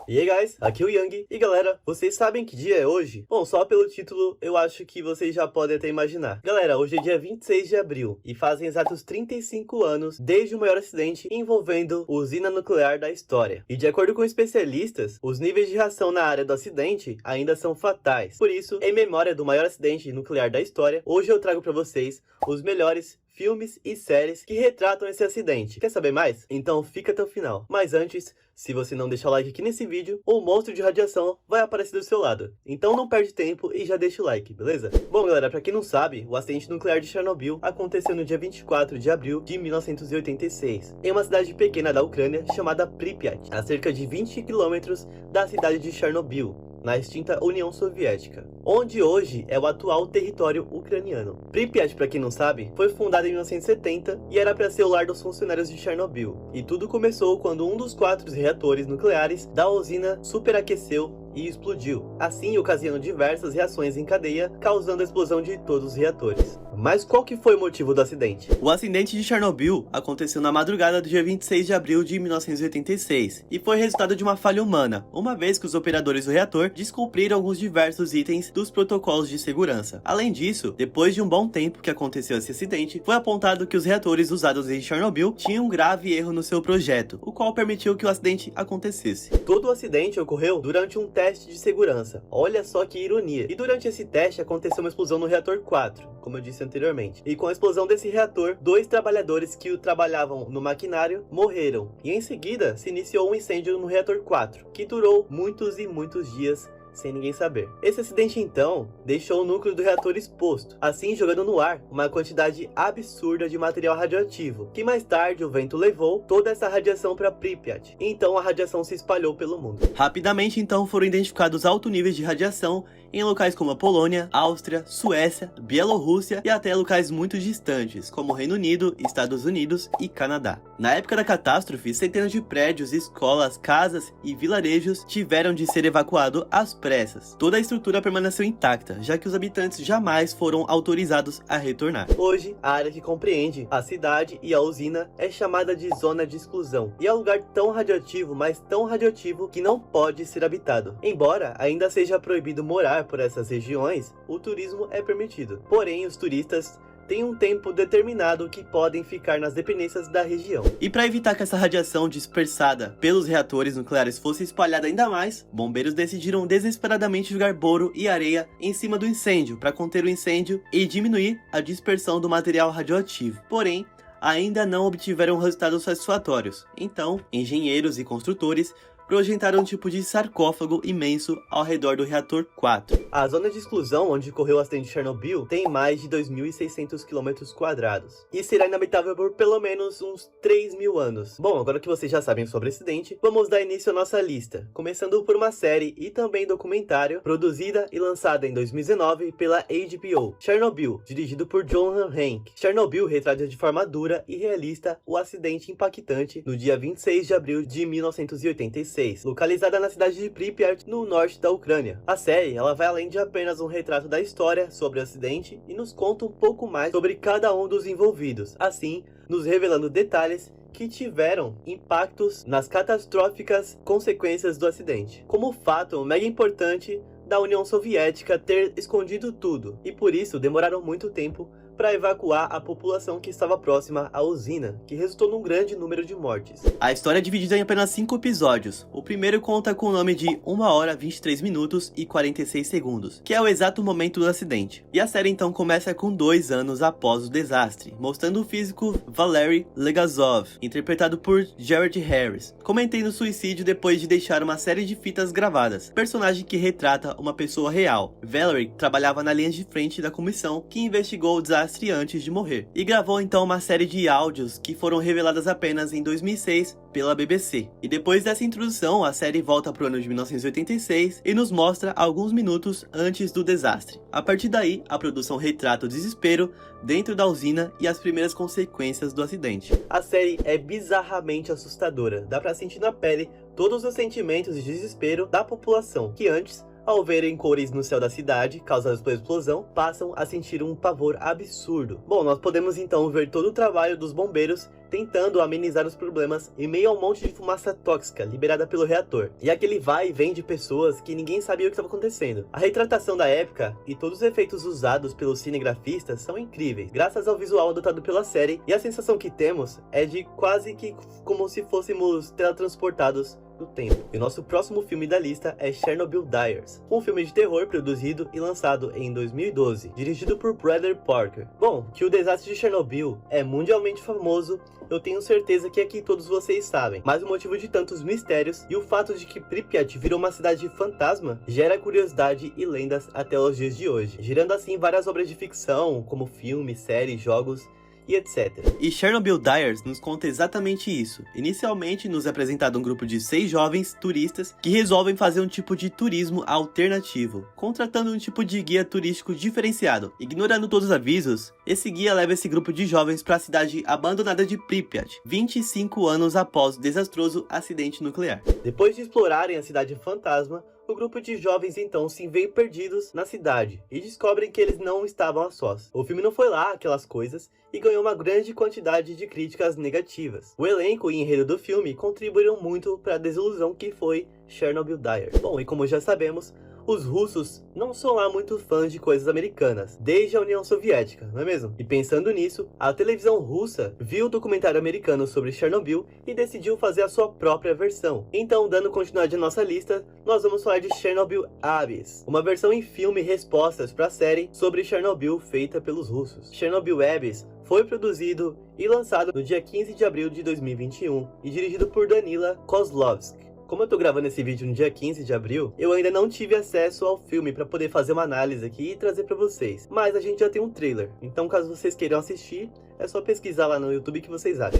E aí guys, aqui é o Yang, e galera, vocês sabem que dia é hoje? Bom, só pelo título eu acho que vocês já podem até imaginar. Galera, hoje é dia 26 de abril, e fazem exatos 35 anos desde o maior acidente envolvendo usina nuclear da história. E de acordo com especialistas, os níveis de radiação na área do acidente ainda são fatais. Por isso, em memória do maior acidente nuclear da história, hoje eu trago para vocês os melhores filmes e séries que retratam esse acidente. Quer saber mais? Então fica até o final. Mas antes, se você não deixar o like aqui nesse vídeo, o monstro de radiação vai aparecer do seu lado. Então não perde tempo e já deixa o like, beleza? Bom galera, pra quem não sabe, o acidente nuclear de Chernobyl aconteceu no dia 24 de abril de 1986, em uma cidade pequena da Ucrânia chamada Pripyat, a cerca de 20 quilômetros da cidade de Chernobyl, na extinta União Soviética, onde hoje é o atual território ucraniano. Pripyat, para quem não sabe, foi fundada em 1970 e era para ser o lar dos funcionários de Chernobyl. E tudo começou quando um dos 4 reatores nucleares da usina superaqueceu e explodiu, assim ocasionando diversas reações em cadeia, causando a explosão de todos os reatores. Mas qual que foi o motivo do acidente? O acidente de Chernobyl aconteceu na madrugada do dia 26 de abril de 1986 e foi resultado de uma falha humana, uma vez que os operadores do reator descumpriram alguns diversos itens dos protocolos de segurança. Além disso, depois de um bom tempo que aconteceu esse acidente, foi apontado que os reatores usados em Chernobyl tinham um grave erro no seu projeto, o qual permitiu que o acidente acontecesse. Todo o acidente ocorreu durante um teste de segurança. Olha só que ironia. E durante esse teste aconteceu uma explosão no reator 4, como eu disse anteriormente. E com a explosão desse reator, 2 trabalhadores que trabalhavam no maquinário morreram. E em seguida se iniciou um incêndio no reator 4, que durou muitos e muitos dias sem ninguém saber. Esse acidente então deixou o núcleo do reator exposto, assim jogando no ar uma quantidade absurda de material radioativo, que mais tarde o vento levou toda essa radiação para Pripyat. Então a radiação se espalhou pelo mundo. Rapidamente então foram identificados altos níveis de radiação em locais como a Polônia, Áustria, Suécia, Bielorrússia e até locais muito distantes, como Reino Unido, Estados Unidos e Canadá. Na época da catástrofe, centenas de prédios, escolas, casas e vilarejos tiveram de ser evacuados às pressas. Toda a estrutura permaneceu intacta, já que os habitantes jamais foram autorizados a retornar. Hoje, a área que compreende a cidade e a usina é chamada de zona de exclusão, e é um lugar tão radioativo, mas tão radioativo que não pode ser habitado. Embora ainda seja proibido morar por essas regiões, o turismo é permitido. Porém, os turistas têm um tempo determinado que podem ficar nas dependências da região. E para evitar que essa radiação dispersada pelos reatores nucleares fosse espalhada ainda mais, bombeiros decidiram desesperadamente jogar boro e areia em cima do incêndio para conter o incêndio e diminuir a dispersão do material radioativo. Porém, ainda não obtiveram resultados satisfatórios. Então, engenheiros e construtores projetaram um tipo de sarcófago imenso ao redor do reator 4. A zona de exclusão onde ocorreu o acidente de Chernobyl tem mais de 2.600 km² e será inabitável por pelo menos uns 3.000 anos. Bom, agora que vocês já sabem sobre o acidente, vamos dar início à nossa lista, começando por uma série e também documentário produzida e lançada em 2019 pela HBO, Chernobyl, dirigido por John Hank. Chernobyl retrata de forma dura e realista o acidente impactante no dia 26 de abril de 1986. Localizada na cidade de Pripyat, no norte da Ucrânia. A série ela vai além de apenas um retrato da história sobre o acidente e nos conta um pouco mais sobre cada um dos envolvidos, assim nos revelando detalhes que tiveram impactos nas catastróficas consequências do acidente, como o fato mega importante da União Soviética ter escondido tudo, e por isso demoraram muito tempo para evacuar a população que estava próxima à usina, que resultou num grande número de mortes. A história é dividida em apenas 5 episódios. O primeiro conta com o nome de 1 hora, 23 minutos e 46 segundos, que é o exato momento do acidente. E a série então começa com 2 anos após o desastre, mostrando o físico Valery Legazov, interpretado por Jared Harris, cometendo suicídio depois de deixar uma série de fitas gravadas, personagem que retrata uma pessoa real. Valery trabalhava na linha de frente da comissão que investigou o desastre antes de morrer, e gravou então uma série de áudios que foram reveladas apenas em 2006 pela BBC. E depois dessa introdução, a série volta para o ano de 1986 e nos mostra alguns minutos antes do desastre. A partir daí, a produção retrata o desespero dentro da usina e as primeiras consequências do acidente. A série é bizarramente assustadora, dá pra sentir na pele todos os sentimentos de desespero da população, que antes, ao verem cores no céu da cidade causadas pela explosão, passam a sentir um pavor absurdo. Bom, nós podemos então ver todo o trabalho dos bombeiros tentando amenizar os problemas em meio a um monte de fumaça tóxica liberada pelo reator. E aquele vai e vem de pessoas que ninguém sabia o que estava acontecendo. A retratação da época e todos os efeitos usados pelos cinegrafistas são incríveis, graças ao visual adotado pela série, e a sensação que temos é de quase que como se fôssemos teletransportados do tempo. E o nosso próximo filme da lista é Chernobyl Diaries, um filme de terror produzido e lançado em 2012, dirigido por Bradley Parker. Bom, que o desastre de Chernobyl é mundialmente famoso, eu tenho certeza que aqui todos vocês sabem, mas o motivo de tantos mistérios e o fato de que Pripyat virou uma cidade fantasma gera curiosidade e lendas até os dias de hoje, gerando assim várias obras de ficção, como filmes, séries, jogos e etc. E Chernobyl Diaries nos conta exatamente isso. Inicialmente nos é apresentado um grupo de 6 jovens turistas que resolvem fazer um tipo de turismo alternativo, contratando um tipo de guia turístico diferenciado. Ignorando todos os avisos, esse guia leva esse grupo de jovens para a cidade abandonada de Pripyat, 25 anos após o desastroso acidente nuclear. Depois de explorarem a cidade fantasma, o grupo de jovens então se vê perdidos na cidade e descobrem que eles não estavam a sós. O filme não foi lá aquelas coisas e ganhou uma grande quantidade de críticas negativas. O elenco e enredo do filme contribuíram muito para a desilusão que foi Chernobyl Diaries. Bom, e como já sabemos, os russos não são lá muito fãs de coisas americanas, desde a União Soviética, não é mesmo? E pensando nisso, a televisão russa viu o documentário americano sobre Chernobyl e decidiu fazer a sua própria versão. Então, dando continuidade à nossa lista, nós vamos falar de Chernobyl Abyss, uma versão em filme respostas para a série sobre Chernobyl feita pelos russos. Chernobyl Abyss foi produzido e lançado no dia 15 de abril de 2021 e dirigido por Danila Kozlovsky. Como eu tô gravando esse vídeo no dia 15 de abril, eu ainda não tive acesso ao filme para poder fazer uma análise aqui e trazer para vocês. Mas a gente já tem um trailer, então caso vocês queiram assistir, é só pesquisar lá no YouTube o que vocês acham.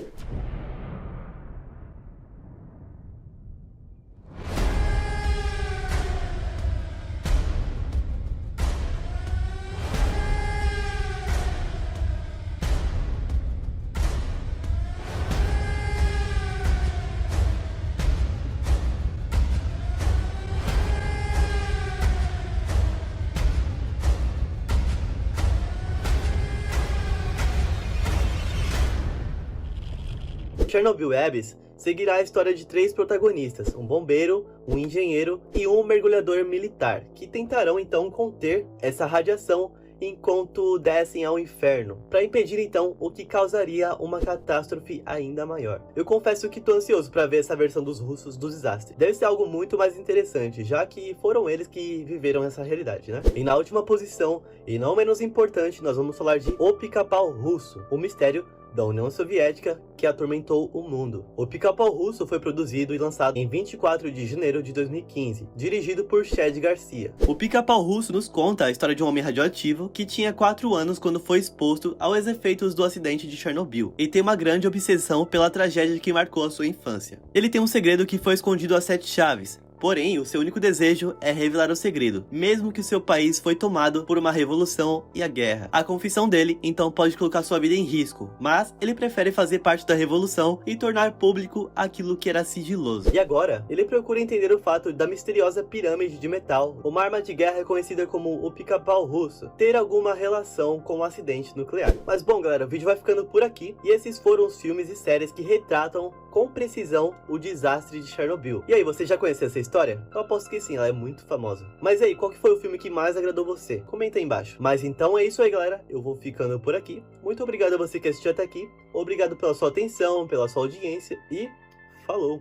Chernobyl Abyss seguirá a história de 3 protagonistas, um bombeiro, um engenheiro e um mergulhador militar, que tentarão então conter essa radiação enquanto descem ao inferno, para impedir então o que causaria uma catástrofe ainda maior. Eu confesso que tô ansioso para ver essa versão dos russos do desastre. Deve ser algo muito mais interessante, já que foram eles que viveram essa realidade, né? E na última posição, e não menos importante, nós vamos falar de O Pica-Pau Russo, o mistério da União Soviética que atormentou o mundo. O Pica-Pau Russo foi produzido e lançado em 24 de janeiro de 2015, dirigido por Chad Garcia. O Pica-Pau Russo nos conta a história de um homem radioativo que tinha 4 anos quando foi exposto aos efeitos do acidente de Chernobyl e tem uma grande obsessão pela tragédia que marcou a sua infância. Ele tem um segredo que foi escondido a 7 chaves. Porém, o seu único desejo é revelar o segredo, mesmo que o seu país foi tomado por uma revolução e a guerra. A confissão dele, então, pode colocar sua vida em risco, mas ele prefere fazer parte da revolução e tornar público aquilo que era sigiloso. E agora, ele procura entender o fato da misteriosa pirâmide de metal, uma arma de guerra conhecida como o Pica-Pau Russo, ter alguma relação com o acidente nuclear. Mas bom, galera, o vídeo vai ficando por aqui, e esses foram os filmes e séries que retratam com precisão o desastre de Chernobyl. E aí, você já conheceu essa história? Eu aposto que sim, ela é muito famosa. Mas aí, qual que foi o filme que mais agradou você? Comenta aí embaixo. Mas então é isso aí, galera. Eu vou ficando por aqui. Muito obrigado a você que assistiu até aqui. Obrigado pela sua atenção, pela sua audiência e falou!